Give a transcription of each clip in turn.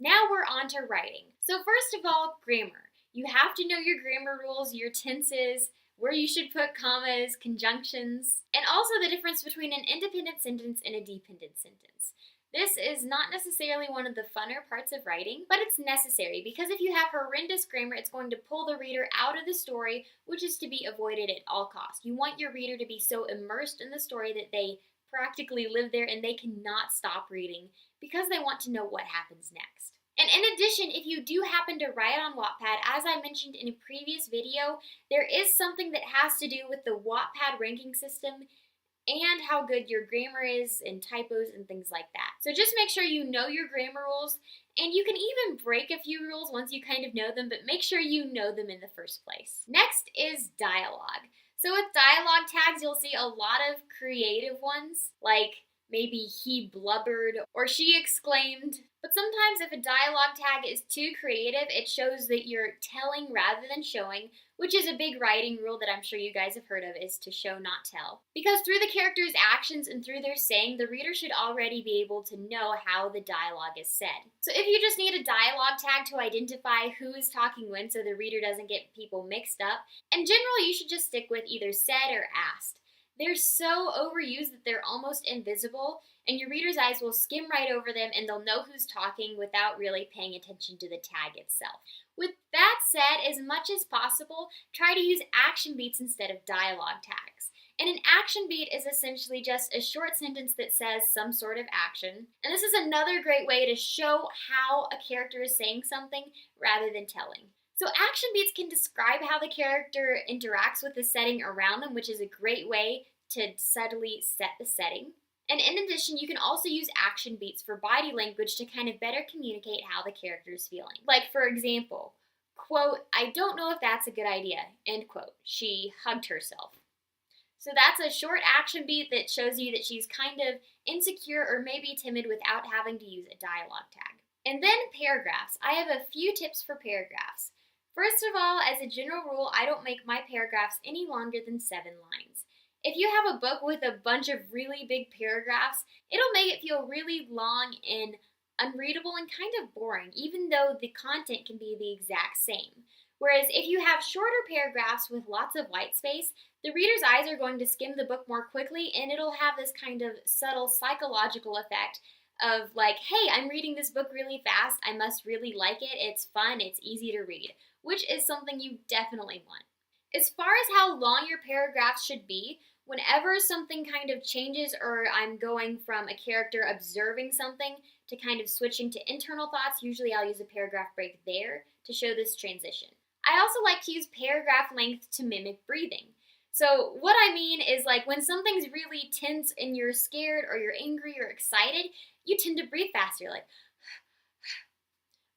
Now we're on to writing. So first of all, grammar. You have to know your grammar rules, your tenses, where you should put commas, conjunctions, and also the difference between an independent sentence and a dependent sentence. This is not necessarily one of the funner parts of writing, but it's necessary because if you have horrendous grammar, it's going to pull the reader out of the story, which is to be avoided at all costs. You want your reader to be so immersed in the story that they practically live there and they cannot stop reading because they want to know what happens next. And in addition, if you do happen to write on Wattpad, as I mentioned in a previous video, there is something that has to do with the Wattpad ranking system and how good your grammar is and typos and things like that. So just make sure you know your grammar rules, and you can even break a few rules once you kind of know them, but make sure you know them in the first place. Next is dialogue. So with dialogue tags, you'll see a lot of creative ones, like maybe he blubbered or she exclaimed. But sometimes if a dialogue tag is too creative, it shows that you're telling rather than showing, which is a big writing rule that I'm sure you guys have heard of, is to show, not tell. Because through the characters' actions and through their saying, the reader should already be able to know how the dialogue is said. So if you just need a dialogue tag to identify who is talking when so the reader doesn't get people mixed up, in general you should just stick with either said or asked. They're so overused that they're almost invisible, and your reader's eyes will skim right over them and they'll know who's talking without really paying attention to the tag itself. With that said, as much as possible, try to use action beats instead of dialogue tags. And an action beat is essentially just a short sentence that says some sort of action. And this is another great way to show how a character is saying something rather than telling. So action beats can describe how the character interacts with the setting around them, which is a great way to subtly set the setting. And in addition, you can also use action beats for body language to kind of better communicate how the character is feeling. Like, for example, quote, "I don't know if that's a good idea," end quote. She hugged herself. So that's a short action beat that shows you that she's kind of insecure or maybe timid without having to use a dialogue tag. And then paragraphs. I have a few tips for paragraphs. First of all, as a general rule, I don't make my paragraphs any longer than 7 lines. If you have a book with a bunch of really big paragraphs, it'll make it feel really long and unreadable and kind of boring, even though the content can be the exact same. Whereas if you have shorter paragraphs with lots of white space, the reader's eyes are going to skim the book more quickly, and it'll have this kind of subtle psychological effect of like, hey, I'm reading this book really fast, I must really like it, it's fun, it's easy to read, which is something you definitely want. As far as how long your paragraphs should be, whenever something kind of changes or I'm going from a character observing something to kind of switching to internal thoughts, usually I'll use a paragraph break there to show this transition. I also like to use paragraph length to mimic breathing. So what I mean is, like, when something's really tense and you're scared or you're angry or excited, you tend to breathe faster, like.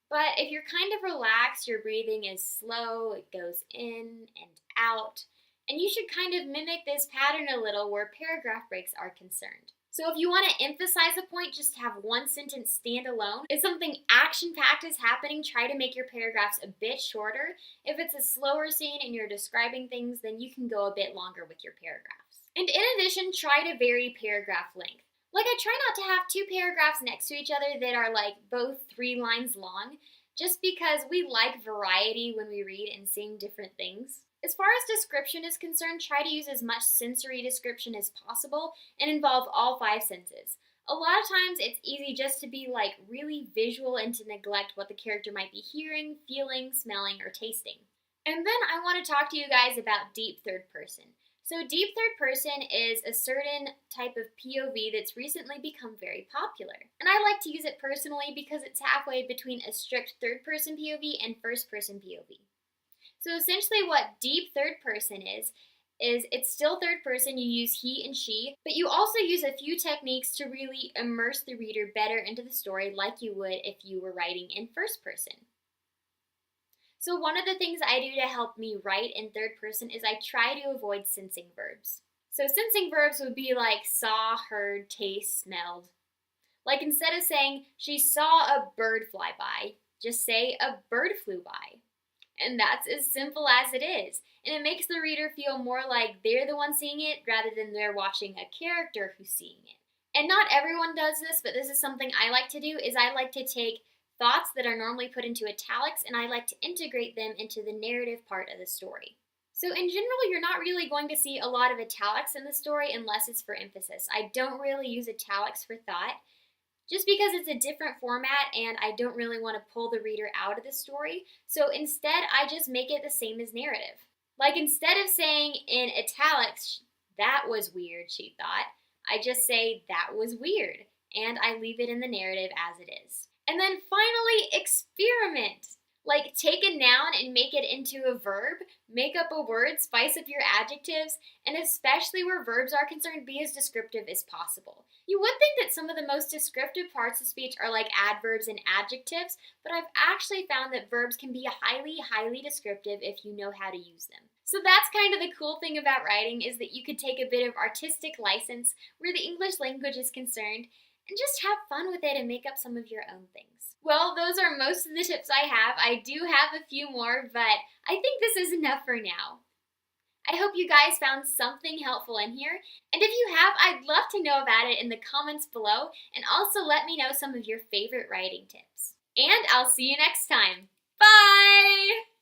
But if you're kind of relaxed, your breathing is slow, it goes in and out, and you should kind of mimic this pattern a little where paragraph breaks are concerned. So if you want to emphasize a point, just have one sentence stand alone. If something action-packed is happening, try to make your paragraphs a bit shorter. If it's a slower scene and you're describing things, then you can go a bit longer with your paragraphs. And in addition, try to vary paragraph length. Like, I try not to have 2 paragraphs next to each other that are like both 3 lines long, just because we like variety when we read and seeing different things. As far as description is concerned, try to use as much sensory description as possible and involve all 5 senses. A lot of times it's easy just to be like really visual and to neglect what the character might be hearing, feeling, smelling, or tasting. And then I want to talk to you guys about deep third person. So deep third person is a certain type of POV that's recently become very popular. And I like to use it personally because it's halfway between a strict third person POV and first person POV. So essentially what deep third person is it's still third person, you use he and she, but you also use a few techniques to really immerse the reader better into the story like you would if you were writing in first person. So one of the things I do to help me write in third person is I try to avoid sensing verbs. So sensing verbs would be like saw, heard, taste, smelled. Like instead of saying she saw a bird fly by, just say a bird flew by. And that's as simple as it is. And it makes the reader feel more like they're the one seeing it rather than they're watching a character who's seeing it. And not everyone does this, but this is something I like to do, is I like to take thoughts that are normally put into italics, and I like to integrate them into the narrative part of the story. So in general, you're not really going to see a lot of italics in the story unless it's for emphasis. I don't really use italics for thought, just because it's a different format and I don't really want to pull the reader out of the story. So instead, I just make it the same as narrative. Like instead of saying in italics, "That was weird," she thought, I just say, "That was weird," and I leave it in the narrative as it is. And then finally, experiment. Like take a noun and make it into a verb, make up a word, spice up your adjectives, and especially where verbs are concerned, be as descriptive as possible. You would think that some of the most descriptive parts of speech are like adverbs and adjectives, but I've actually found that verbs can be highly descriptive if you know how to use them. So that's kind of the cool thing about writing, is that you could take a bit of artistic license where the English language is concerned and just have fun with it and make up some of your own things. Well, those are most of the tips I have. I do have a few more, but I think this is enough for now. I hope you guys found something helpful in here, and if you have, I'd love to know about it in the comments below, and also let me know some of your favorite writing tips. And I'll see you next time. Bye!